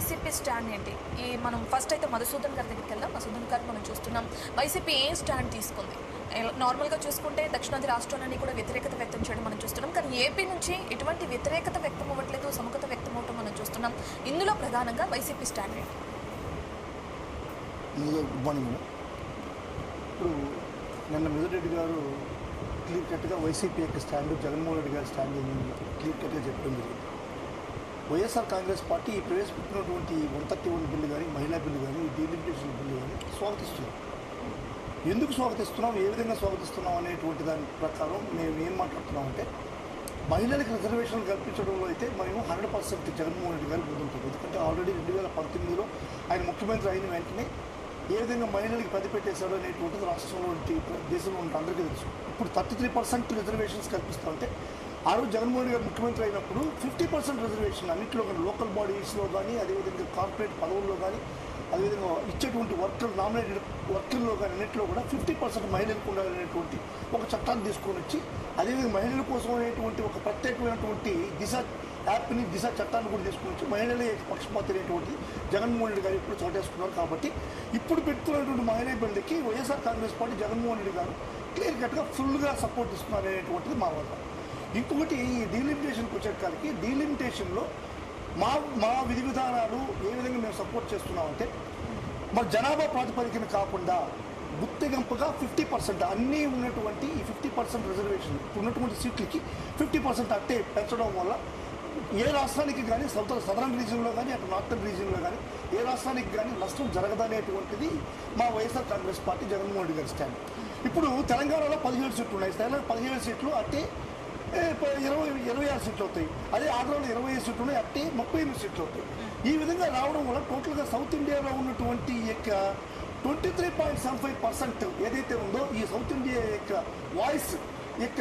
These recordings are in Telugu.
వైసీపీ స్టాండ్ ఏంటి? ఈ మనం ఫస్ట్ అయితే మధుసూదన్ గారి దగ్గరికి వెళ్దాం. మధుసూదన్ గారు మనం చూస్తున్నాం వైసీపీ ఏం స్టాండ్ తీసుకుంది. నార్మల్గా చూసుకుంటే దక్షిణాది రాష్ట్రాలన్నీ కూడా వ్యతిరేకత వ్యక్తం చేయడం మనం చూస్తున్నాం. కానీ ఏపీ నుంచి ఎటువంటి వ్యతిరేకత వ్యక్తం అవ్వట్లేదు, సముఖత వ్యక్తం అవ్వటం మనం చూస్తున్నాం. ఇందులో ప్రధానంగా వైసీపీ స్టాండ్ ఏంటి? Good morning madam. ఇప్పుడు నిన్న మిథున్ గారు క్లియర్ కట్గా వైసీపీ యొక్క స్టాండ్, జగన్మోహన్ రెడ్డి గారి స్టాండ్ క్లియర్ కట్గా చెప్పడం జరిగింది. వైఎస్ఆర్ కాంగ్రెస్ పార్టీ ప్రవేశపెట్టినటువంటి 131 బిల్లు కానీ, మహిళా బిల్లు కానీ, డీలిమిటేషన్ బిల్లు కానీ స్వాగతిస్తున్నాం. ఎందుకు స్వాగతిస్తున్నాం, ఏ విధంగా స్వాగతిస్తున్నాం అనేటువంటి దాని ప్రకారం మేము ఏం మాట్లాడుతున్నామంటే, మహిళలకు రిజర్వేషన్లు కల్పించడంలో అయితే మేము 100% జగన్మోహన్ రెడ్డి గారు ముందుంటాం. ఎందుకంటే ఆల్రెడీ 2019లో ఆయన ముఖ్యమంత్రి అయిన వెంటనే ఏ విధంగా మహిళలకు పెద్దపెట్టేశాడు అనేటువంటిది రాష్ట్రంలో దేశంలో ఉన్న అందరికీ తెలుసు. ఇప్పుడు 33% రిజర్వేషన్స్ కల్పిస్తామంటే, ఆ రోజు జగన్మోహన్ గారు ముఖ్యమంత్రి అయినప్పుడు 50% రిజర్వేషన్ అన్నింటిలో కానీ, లోకల్ బాడీస్లో కానీ, అదేవిధంగా కార్పొరేట్ పదవుల్లో కానీ, అదేవిధంగా ఇచ్చేటువంటి నామినేటెడ్ వర్కర్లో కానీ అన్నింటిలో కూడా 50% మహిళలకు ఉండాలనేటువంటి ఒక చట్టాన్ని తీసుకొని వచ్చి, అదేవిధంగా మహిళల కోసం అనేటువంటి ఒక ప్రత్యేకమైనటువంటి దిశ యాప్ని, దిశ చట్టాన్ని కూడా తీసుకొని వచ్చి మహిళలే పక్షపాతి అనేటువంటిది జగన్మోహన్ రెడ్డి గారు ఇప్పుడు చోటేసుకున్నారు. కాబట్టి ఇప్పుడు పెడుతున్నటువంటి మహిళా బిల్లుకి వైఎస్ఆర్ కాంగ్రెస్ పార్టీ, జగన్మోహన్ రెడ్డి గారు క్లియర్ కట్గా ఫుల్గా సపోర్ట్ ఇస్తున్నారు అనేటువంటిది మా వాదన. ఇంకొకటి, ఈ డీలిమిటేషన్కి వచ్చేకాడికి డీలిమిటేషన్లో మా విధి విధానాలు ఏ విధంగా మేము సపోర్ట్ చేస్తున్నామంటే, మరి జనాభా ప్రాతిపదికన కాకుండా గుర్తింపుగా 50% అన్నీ ఉన్నటువంటి ఈ 50% రిజర్వేషన్ ఉన్నటువంటి సీట్లకి 50% అట్టే పెంచడం వల్ల ఏ రాష్ట్రానికి కానీ, సదరన్ రీజియన్లో కానీ, అటు నార్థన్ రీజియన్లో కానీ ఏ రాష్ట్రానికి కానీ నష్టం జరగదనేటువంటిది మా వైఎస్ఆర్ కాంగ్రెస్ పార్టీ, జగన్మోహన్ రెడ్డి గారి స్టాండ్. ఇప్పుడు తెలంగాణలో 17 సీట్లు ఉన్నాయి. 17 సీట్లు అట్టే 26 సీట్లు అవుతాయి. అదే ఆంధ్రాలో 25 సీట్లు ఉన్నాయి, అట్టే 38 సీట్లు అవుతాయి. ఈ విధంగా రావడం వల్ల టోటల్గా సౌత్ ఇండియాలో ఉన్నటువంటి యొక్క 23.75% ఏదైతే ఉందో ఈ సౌత్ ఇండియా యొక్క వాయిస్ యొక్క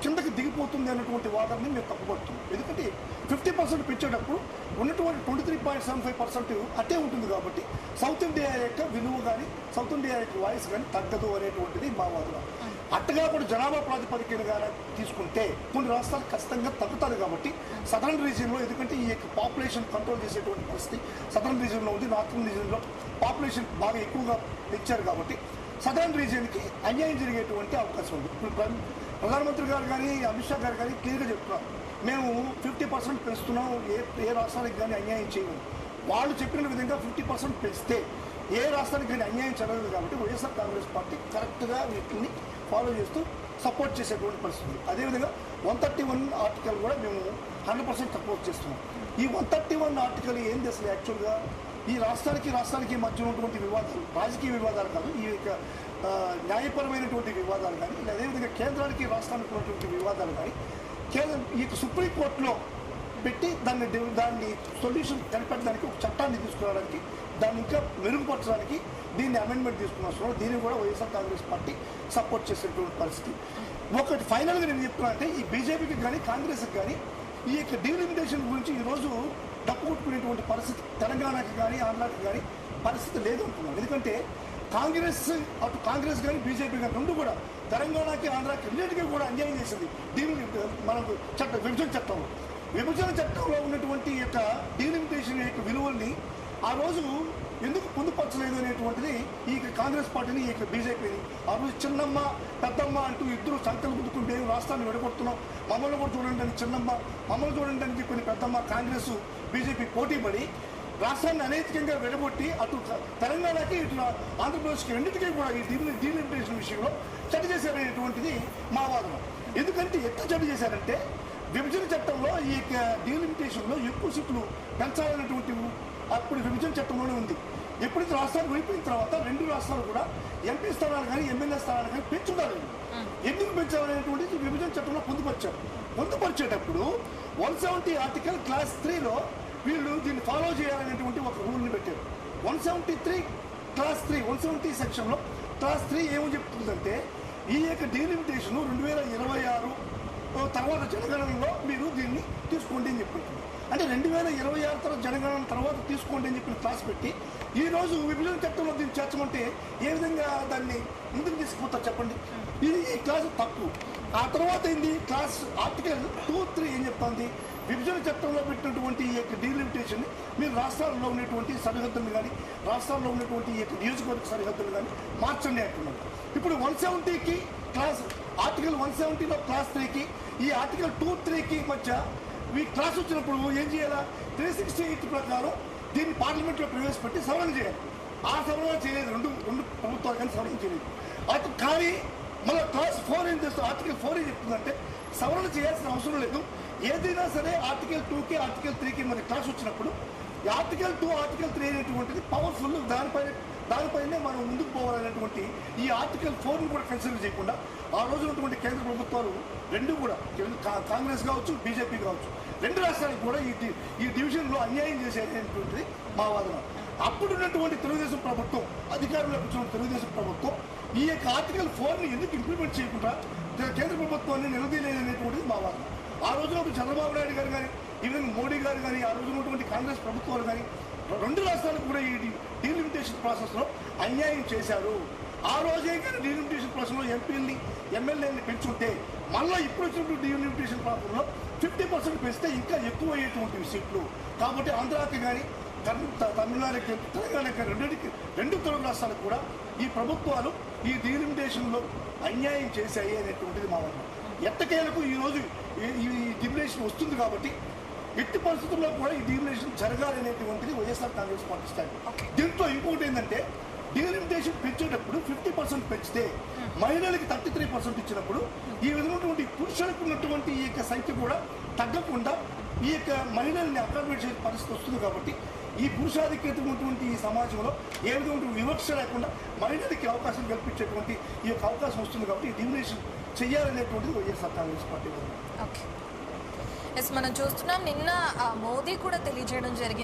కిందకి దిగిపోతుంది అన్నటువంటి వాదనని మేము తప్పుపడుతున్నాం. ఎందుకంటే 50% పెంచేటప్పుడు ఉన్నటువంటి 23.75% అట్టే ఉంటుంది. కాబట్టి సౌత్ ఇండియా యొక్క విలువ కానీ, సౌత్ ఇండియా యొక్క వాయిస్ కానీ తగ్గదు అనేటువంటిది మా వాదన. అట్టగా కూడా జనాభా ప్రాతిపదికగా తీసుకుంటే కొన్ని రాష్ట్రాలు ఖచ్చితంగా తగ్గుతుంది. కాబట్టి సదరన్ రీజియన్లో, ఎందుకంటే ఈ యొక్క పాపులేషన్ కంట్రోల్ చేసేటువంటి పరిస్థితి సదరన్ రీజియన్లో ఉంది. నార్థన్ రీజియన్లో పాపులేషన్ బాగా ఎక్కువగా పెంచారు. కాబట్టి సదరన్ రీజియన్కి అన్యాయం జరిగేటువంటి అవకాశం ఉంది. ఇప్పుడు ప్రధానమంత్రి గారు కానీ, అమిత్ షా గారు కానీ క్లియర్గా చెప్తున్నారు, మేము 50% పెంచుతున్నాం, ఏ రాష్ట్రానికి కానీ అన్యాయం చేయము. వాళ్ళు చెప్పిన విధంగా 50% పెంచితే ఏ రాష్ట్రానికి కానీ అన్యాయం జరగదు. కాబట్టి వైఎస్ఆర్ కాంగ్రెస్ పార్టీ కరెక్ట్గా వీటిని ఫాలో చేస్తూ సపోర్ట్ చేసేటువంటి పరిస్థితి. అదేవిధంగా 131 ఆర్టికల్ కూడా మేము 100% సపోర్ట్ చేస్తున్నాం. ఈ 131 ఆర్టికల్ ఏం చేస్తుంది యాక్చువల్గా, ఈ రాష్ట్రానికి మధ్య ఉన్నటువంటి వివాదాలు, రాజకీయ వివాదాలు కాదు, ఈ యొక్క న్యాయపరమైనటువంటి వివాదాలు కానీ, అదేవిధంగా కేంద్రానికి రాష్ట్రానికి ఉన్నటువంటి వివాదాలు కానీ ఈ యొక్క సుప్రీంకోర్టులో పెట్టి దాన్ని సొల్యూషన్ కనిపెట్టడానికి ఒక చట్టాన్ని తీసుకురావడానికి, దాన్ని ఇంకా మెరుగుపరచడానికి దీన్ని అమెండ్మెంట్ తీసుకున్న దీన్ని కూడా వైఎస్ఆర్ కాంగ్రెస్ పార్టీ సపోర్ట్ చేసేటువంటి పరిస్థితి. ఒకటి ఫైనల్గా నేను చెప్తున్నా అంటే, ఈ బీజేపీకి కానీ, కాంగ్రెస్కి కానీ ఈ యొక్క డీలిమిటేషన్ గురించి ఈరోజు డప్పు కొట్టుకునేటువంటి పరిస్థితి తెలంగాణకి కానీ, ఆంధ్రాకి కానీ పరిస్థితి లేదు అనుకున్నాం. ఎందుకంటే కాంగ్రెస్ కానీ, బీజేపీ కానీ రెండు కూడా తెలంగాణకి, ఆంధ్రాకి రెండింటికి కూడా అన్యాయం చేసింది. మనకు విభజన చట్టంలో ఉన్నటువంటి యొక్క డీలిమిటేషన్ యొక్క విలువల్ని ఆ రోజు ఎందుకు పొందుపరచలేదు అనేటువంటిది ఈ కాంగ్రెస్ పార్టీని, ఈ బీజేపీని ఆ రోజు చిన్నమ్మ పెద్దమ్మ అంటూ ఇద్దరు సంఖ్యలు గుద్దుకుంటే రాష్ట్రాన్ని విడగొడుతున్నాం, మమ్మల్ని కూడా చూడండి అని చిన్నమ్మ, మమ్మల్ని చూడండి అని చెప్పిన పెద్దమ్మ కాంగ్రెస్ బీజేపీ పోటీపడి రాష్ట్రాన్ని అనైతికంగా విడగొట్టి అటు తెలంగాణకి, ఇటు ఆంధ్రప్రదేశ్కి రెండింటికీ కూడా ఈ డీలిమిటేషన్ విషయంలో చర్చ చేశారనేటువంటిది మా వాదన. ఎందుకంటే ఎంత చర్చ చేశారంటే, విభజన చట్టంలో ఈ డీలిమిటేషన్లో ఎక్కువ సీట్లు పెంచాలనేటువంటి అప్పుడు విభజన చట్టంలోనే ఉంది. ఎప్పుడైతే రాష్ట్రాలు విడిపోయిన తర్వాత రెండు రాష్ట్రాలు కూడా ఎంపీ స్థానాలు కానీ, ఎమ్మెల్యే స్థానాలు కానీ పెంచుతారు. ఎందుకు పెంచాలనేటువంటిది విభజన చట్టంలో పొందుపరిచేటప్పుడు 170 ఆర్టికల్ క్లాస్ 3లో వీళ్ళు దీన్ని ఫాలో చేయాలనేటువంటి ఒక రూల్ని పెట్టారు. 173 క్లాస్ 3, 170 సెక్షన్లో క్లాస్ 3 ఏమని చెప్తుందంటే, ఈ యొక్క డీలిమిటేషన్ 2026 తర్వాత జనగణనలో మీరు దీన్ని తీసుకోండి అని చెప్తుంది. అంటే 2026 తర్వాత జనగణన తర్వాత తీసుకోండి అని చెప్పిన క్లాస్ పెట్టి ఈరోజు విభజన చట్టంలో దీన్ని చేర్చమంటే ఏ విధంగా దాన్ని ముందుకు తీసుకుపోతారు చెప్పండి. ఇది ఈ క్లాసు తప్పు. ఆ తర్వాత ఏంది క్లాస్ ఆర్టికల్ 2, 3 ఏం చెప్తుంది, విభజన చట్టంలో పెట్టినటువంటి ఈ యొక్క డీలిమిటేషన్ మీరు రాష్ట్రాల్లో ఉన్నటువంటి సరిహద్దులు కానీ రాష్ట్రాల్లో ఉన్నటువంటి ఈ యొక్క నియోజకవర్గ సరిహద్దులు కానీ మార్చండి అంటున్నారు. ఇప్పుడు 170కి క్లాస్ ఆర్టికల్ 170లో క్లాస్ 3కి ఈ ఆర్టికల్ 2, 3కి మధ్య ఈ క్లాస్ వచ్చినప్పుడు ఏం చేయాలా, 368 ప్రకారం దీన్ని పార్లమెంట్లో ప్రవేశపెట్టి సవరణ చేయాలి. ఆ సవరణ చేయలేదు, రెండు ప్రభుత్వాలు కానీ సవరణ చేయలేదు. అటు కానీ మళ్ళీ క్లాస్ 4 ఏం చేస్తుంది, ఆర్టికల్ 4 ఏం చెప్తుందంటే సవరణ చేయాల్సిన అవసరం లేదు. ఏదైనా సరే ఆర్టికల్ 2కి ఆర్టికల్ 3కి మరి క్లాస్ వచ్చినప్పుడు ఈ ఆర్టికల్ 2, ఆర్టికల్ 3 అనేటువంటిది పవర్ఫుల్, దానిపైనే మనం ముందుకు పోవాలనేటువంటి ఈ ఆర్టికల్ 4ని కూడా కన్సిడర్ చేయకుండా ఆ రోజు ఉన్నటువంటి కేంద్ర ప్రభుత్వాలు రెండు కూడా కాంగ్రెస్ కావచ్చు, బీజేపీ కావచ్చు, రెండు రాష్ట్రాలకు కూడా ఈ డివిజన్లో అన్యాయం చేసేటువంటిది మా వాదన. అప్పుడున్నటువంటి తెలుగుదేశం ప్రభుత్వం, అధికారంలోకి వచ్చిన తెలుగుదేశం ప్రభుత్వం ఈ యొక్క ఆర్టికల్ 4ని ఎందుకు ఇంప్లిమెంట్ చేయకుండా కేంద్ర ప్రభుత్వాన్ని నిలదీయలేదనేటువంటిది మా వాదన. ఆ రోజున చంద్రబాబు నాయుడు గారు కానీ ఈవెన్ మోడీ గారు కానీ ఆ రోజు ఉన్నటువంటి కాంగ్రెస్ ప్రభుత్వాలు కానీ రెండు రాష్ట్రాలకు కూడా ఈ డీలిమిటేషన్ ప్రాసెస్లో అన్యాయం చేశారు. ఆ రోజే కానీ డీలిమిటేషన్ ప్రాసెస్లో ఎంపీలని ఎమ్మెల్యేని పెంచుంటే మళ్ళీ ఇప్పుడు వచ్చినటువంటి డీలిమిటేషన్ ప్రాసెస్లో 50% పెంచితే ఇంకా ఎక్కువ అయ్యేటువంటి సీట్లు. కాబట్టి ఆంధ్రాకి కానీ తమిళనాడుకి, తెలంగాణకి రెండు తెలుగు రాష్ట్రాలకు కూడా ఈ ప్రభుత్వాలు ఈ డీలిమిటేషన్లో అన్యాయం చేశాయి అనేటువంటిది మా వాదన. ఎట్టకేలకు ఈరోజు ఈ డీలిమిటేషన్ వస్తుంది కాబట్టి ఎట్టి పరిస్థితుల్లో కూడా ఈ డీలిమిటేషన్ జరగాలి అనేటువంటిది వైఎస్ఆర్ కాంగ్రెస్ పార్టీ స్టాండ్. దీంట్లో ఇంకోటి ఏంటంటే డీలిమిటేషన్ పెంచేటప్పుడు 50% పెంచితే మహిళలకి 33% ఇచ్చినప్పుడు ఈ విధమైనటువంటి పురుషులకు ఉన్నటువంటి ఈ యొక్క సంఖ్య కూడా తగ్గకుండా ఈ యొక్క మహిళల్ని అకామిడేట్ చేసే పరిస్థితి వస్తుంది. కాబట్టి ఈ పురుషాధిక్యతటువంటి ఈ సమాజంలో ఏ విధమైన వివక్ష లేకుండా మహిళలకి అవకాశం కల్పించేటువంటి ఈ యొక్క అవకాశం వస్తుంది. కాబట్టి ఈ డీలిమిటేషన్ చేయాలనేటువంటిది YSR Congress party. Okay, yes, మనం చూస్తున్నాం నిన్న మోదీ కూడా తెలియజేయడం జరిగింది.